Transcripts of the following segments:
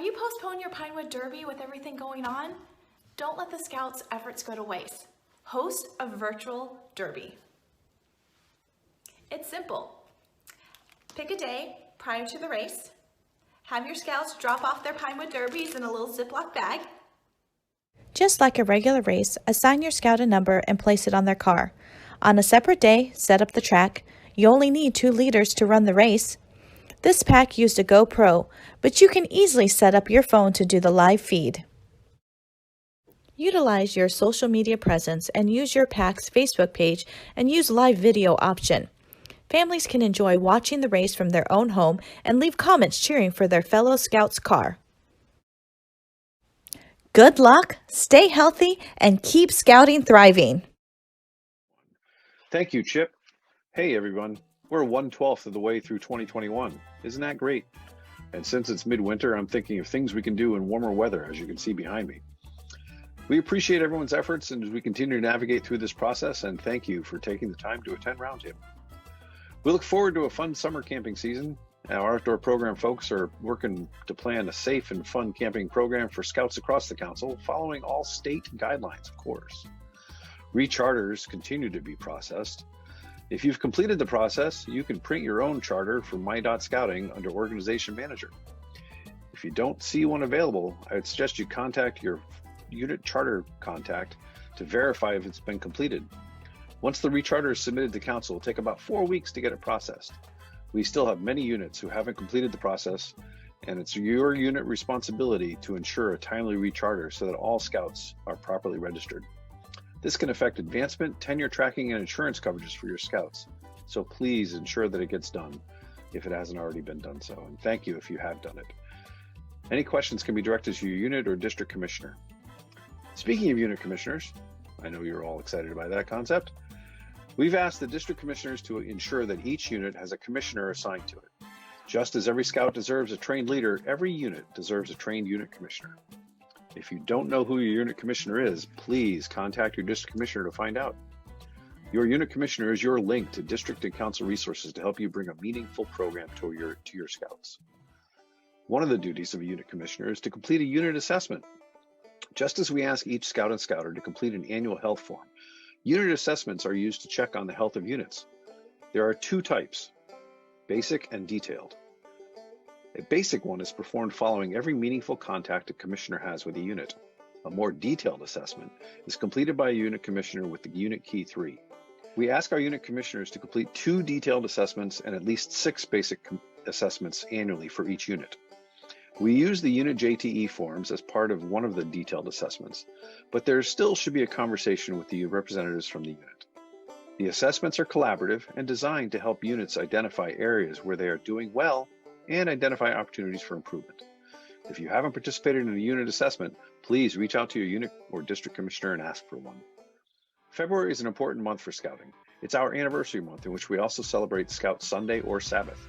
you postponed your Pinewood Derby with everything going on? Don't let the Scouts' efforts go to waste. Host a virtual derby. It's simple. Pick a day prior to the race. Have your Scouts drop off their Pinewood Derbies in a little Ziploc bag. Just like a regular race, assign your Scout a number and place it on their car. On a separate day, set up the track. You only need 2 leaders to run the race. This pack used a GoPro, but you can easily set up your phone to do the live feed. Utilize your social media presence and use your pack's Facebook page and use live video option. Families can enjoy watching the race from their own home and leave comments cheering for their fellow Scouts' car. Good luck, stay healthy, and keep Scouting thriving. Thank you, Chip. Hey, everyone. We're 1/12 of the way through 2021. Isn't that great? And since it's midwinter, I'm thinking of things we can do in warmer weather, as you can see behind me. We appreciate everyone's efforts as we continue to navigate through this process, and thank you for taking the time to attend Roundtable. We look forward to a fun summer camping season. Our outdoor program folks are working to plan a safe and fun camping program for Scouts across the Council, following all state guidelines, of course. Recharters continue to be processed. If you've completed the process, you can print your own charter from My.Scouting under Organization Manager. If you don't see one available, I would suggest you contact your unit charter contact to verify if it's been completed. Once the recharter is submitted to Council, it'll take about 4 weeks to get it processed. We still have many units who haven't completed the process, and it's your unit responsibility to ensure a timely recharter so that all Scouts are properly registered. This can affect advancement, tenure tracking, and insurance coverages for your Scouts. So please ensure that it gets done if it hasn't already been done so, and thank you if you have done it. Any questions can be directed to your unit or district commissioner. Speaking of unit commissioners, I know you're all excited by that concept. We've asked the district commissioners to ensure that each unit has a commissioner assigned to it. Just as every Scout deserves a trained leader, every unit deserves a trained unit commissioner. If you don't know who your unit commissioner is, please contact your district commissioner to find out. Your unit commissioner is your link to district and council resources to help you bring a meaningful program to your Scouts. One of the duties of a unit commissioner is to complete a unit assessment. Just as we ask each Scout and Scouter to complete an annual health form, unit assessments are used to check on the health of units. There are 2 types, basic and detailed. A basic one is performed following every meaningful contact a commissioner has with a unit. A more detailed assessment is completed by a unit commissioner with the unit key 3. We ask our unit commissioners to complete 2 detailed assessments and at least 6 basic assessments annually for each unit. We use the unit JTE forms as part of one of the detailed assessments, but there still should be a conversation with the representatives from the unit. The assessments are collaborative and designed to help units identify areas where they are doing well and identify opportunities for improvement. If you haven't participated in a unit assessment, please reach out to your unit or district commissioner and ask for one. February is an important month for Scouting. It's our anniversary month in which we also celebrate Scout Sunday or Sabbath.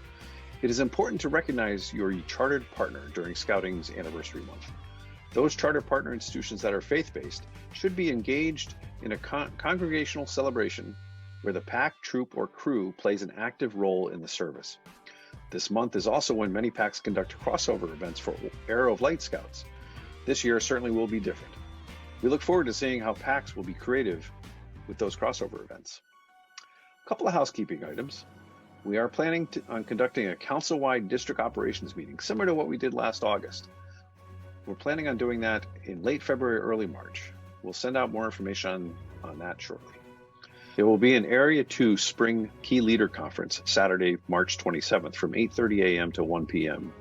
It is important to recognize your chartered partner during Scouting's anniversary month. Those charter partner institutions that are faith-based should be engaged in a congregational celebration where the pack, troop, or crew plays an active role in the service. This month is also when many packs conduct crossover events for Arrow of Light Scouts. This year certainly will be different. We look forward to seeing how packs will be creative with those crossover events. A couple of housekeeping items. We are planning on conducting a council-wide district operations meeting, similar to what we did last August. We're planning on doing that in late February, early March. We'll send out more information on that shortly. There will be an Area 2 Spring Key Leader Conference, Saturday, March 27th from 8:30 a.m. to 1 p.m.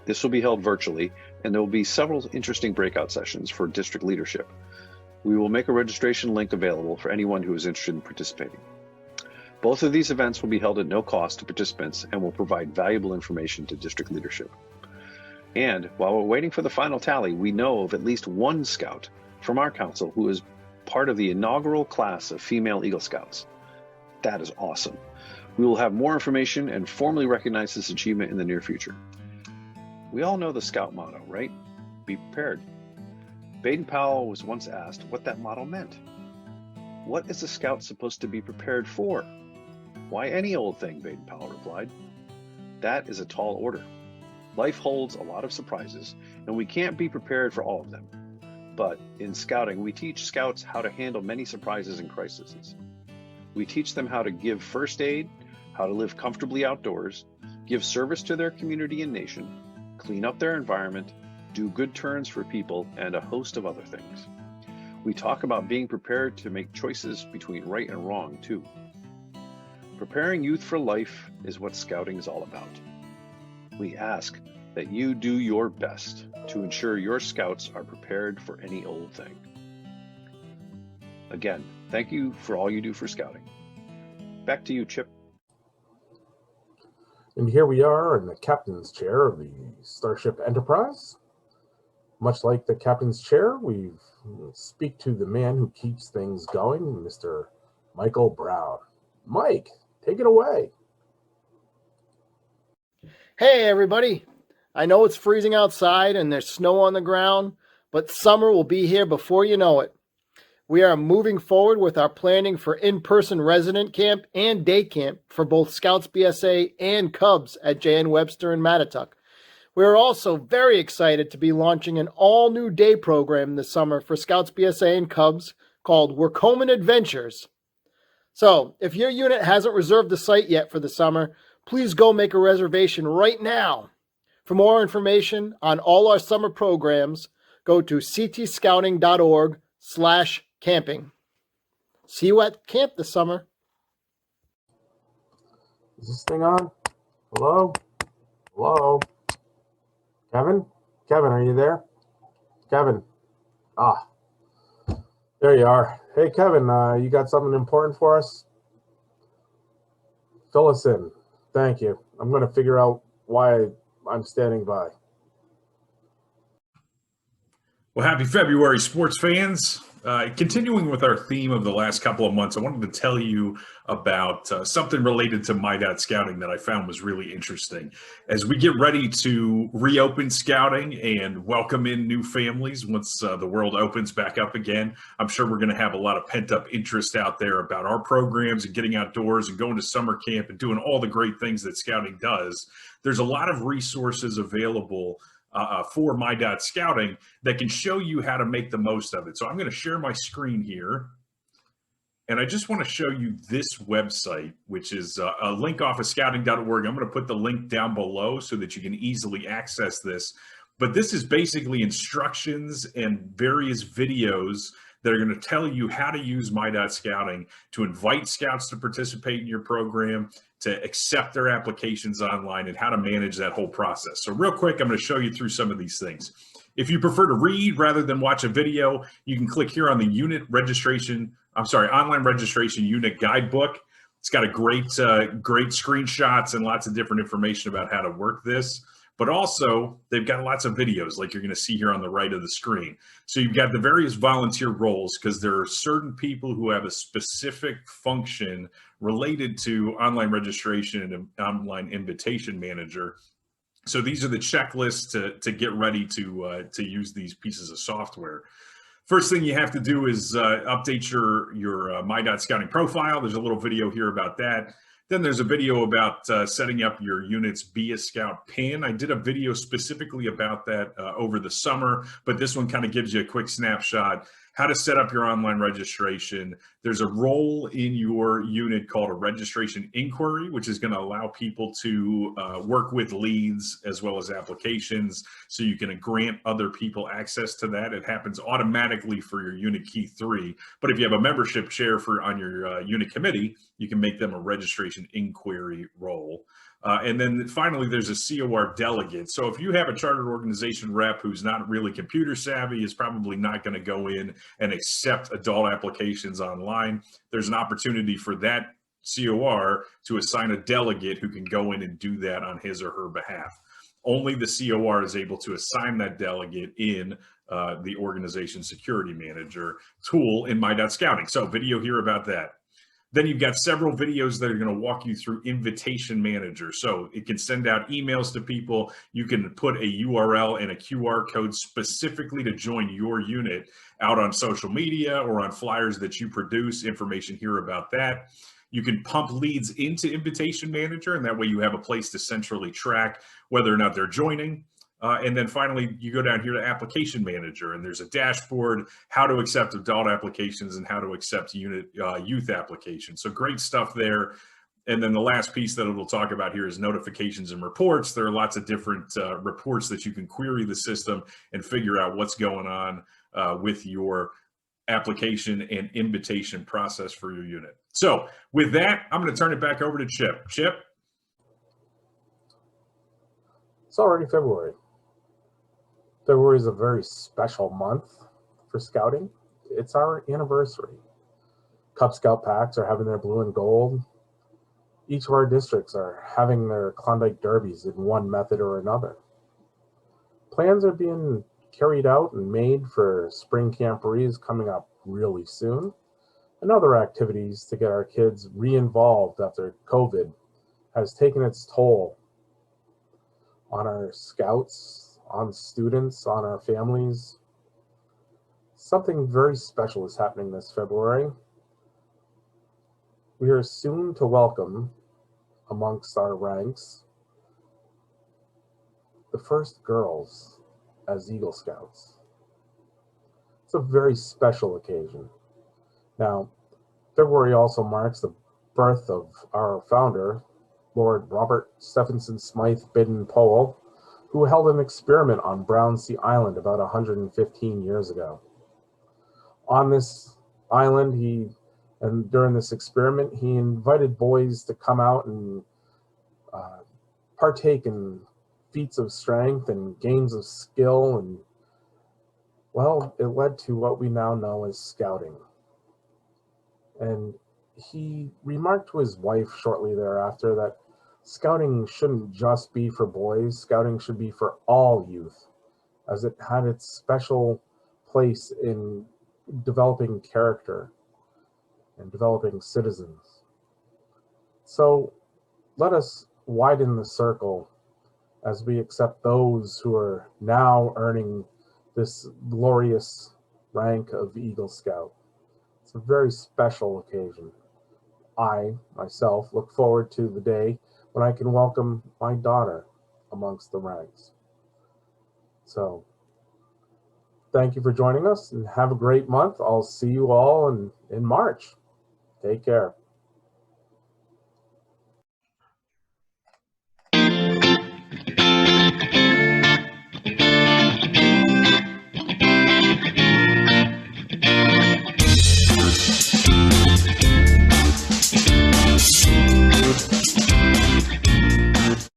This will be held virtually, and there will be several interesting breakout sessions for district leadership. We will make a registration link available for anyone who is interested in participating. Both of these events will be held at no cost to participants and will provide valuable information to district leadership. And while we're waiting for the final tally, we know of at least one Scout from our council who is part of the inaugural class of female Eagle Scouts. That is awesome. We will have more information and formally recognize this achievement in the near future. We all know the Scout motto, right? Be prepared. Baden-Powell was once asked what that motto meant. What is a Scout supposed to be prepared for? Why, any old thing, Baden-Powell replied. That is a tall order. Life holds a lot of surprises, and we can't be prepared for all of them. But in scouting, we teach scouts how to handle many surprises and crises. We teach them how to give first aid, how to live comfortably outdoors, give service to their community and nation, clean up their environment, do good turns for people, and a host of other things. We talk about being prepared to make choices between right and wrong, too. Preparing youth for life is what scouting is all about. We ask that you do your best to ensure your scouts are prepared for any old thing. Again, thank you for all you do for scouting. Back to you, Chip. And here we are in the captain's chair of the Starship Enterprise. Much like the captain's chair, we speak to the man who keeps things going, Mr. Michael Brown. Mike, take it away. Hey everybody, I know it's freezing outside and there's snow on the ground, but summer will be here before you know it. We are moving forward with our planning for in-person resident camp and day camp for both Scouts BSA and Cubs at JN Webster and Mattituck. We are also very excited to be launching an all-new day program this summer for Scouts BSA and Cubs called Workomen Adventures. So, if your unit hasn't reserved a site yet for the summer, please go make a reservation right now. For more information on all our summer programs, go to ctscouting.org/camping. See you at camp this summer. Is this thing on? Hello? Hello? Kevin? Kevin, are you there? Kevin? Ah, there you are. Hey, Kevin, you got something important for us? Fill us in. Thank you. I'm going to figure out why I'm standing by. Well, happy February, sports fans. Continuing with our theme of the last couple of months, I wanted to tell you about something related to My.Scouting that I found was really interesting. As we get ready to reopen scouting and welcome in new families once the world opens back up again, I'm sure we're going to have a lot of pent-up interest out there about our programs and getting outdoors and going to summer camp and doing all the great things that scouting does. There's a lot of resources available for My.Scouting that can show you how to make the most of it. So I'm going to share my screen here. And I just want to show you this website, which is a link off of scouting.org. I'm going to put the link down below so that you can easily access this. But this is basically instructions and various videos that are going to tell you how to use My.Scouting to invite scouts to participate in your program, to accept their applications online, and how to manage that whole process. So real quick, I'm going to show you through some of these things. If you prefer to read rather than watch a video, you can click here on the online registration unit guidebook. It's got a great screenshots and lots of different information about how to work this. But also, they've got lots of videos like you're going to see here on the right of the screen. So you've got the various volunteer roles because there are certain people who have a specific function related to online registration and online invitation manager. So these are the checklists to get ready to use these pieces of software. First thing you have to do is update your My.Scouting profile. There's a little video here about that. Then there's a video about setting up your unit's Be a Scout pin. I did a video specifically about that over the summer, but this one kind of gives you a quick snapshot. How to set up your online registration. There's a role in your unit called a registration inquiry, which is going to allow people to work with leads as well as applications, so you can grant other people access to that. It happens automatically for your unit key 3, but if you have a membership chair on your unit committee, you can make them a registration inquiry role. And then finally, there's a COR delegate. So if you have a chartered organization rep who's not really computer savvy, is probably not going to go in and accept adult applications online, there's an opportunity for that COR to assign a delegate who can go in and do that on his or her behalf. Only the COR is able to assign that delegate in the organization security manager tool in My.Scouting. So video here about that. Then you've got several videos that are going to walk you through Invitation Manager. So it can send out emails to people. You can put a URL and a QR code specifically to join your unit out on social media or on flyers that you produce. Information here about that. You can pump leads into Invitation Manager, and that way you have a place to centrally track whether or not they're joining. And then finally, you go down here to Application Manager, and there's a dashboard, how to accept adult applications and how to accept youth applications. So great stuff there. And then the last piece that it'll talk about here is notifications and reports. There are lots of different reports that you can query the system and figure out what's going on with your application and invitation process for your unit. So with that, I'm going to turn it back over to Chip. Chip? It's already February. February is a very special month for scouting. It's our anniversary. Cub Scout packs are having their blue and gold. Each of our districts are having their Klondike Derbies in one method or another. Plans are being carried out and made for spring camporees coming up really soon, and other activities to get our kids re-involved after COVID has taken its toll on our scouts, on students, on our families. Something very special is happening this February. We are soon to welcome amongst our ranks the first girls as Eagle Scouts. It's a very special occasion. Now, February also marks the birth of our founder, Lord Robert Stephenson Smythe Bidden Powell, who held an experiment on Brownsea Island about 115 years ago. On this island, during this experiment, he invited boys to come out and partake in feats of strength and games of skill, and well, it led to what we now know as scouting. And he remarked to his wife shortly thereafter that scouting shouldn't just be for boys, scouting should be for all youth, as it had its special place in developing character and developing citizens. So let us widen the circle as we accept those who are now earning this glorious rank of Eagle Scout. It's a very special occasion. I, myself, look forward to the day when I can welcome my daughter amongst the ranks. So, thank you for joining us and have a great month. I'll see you all in March. Take care.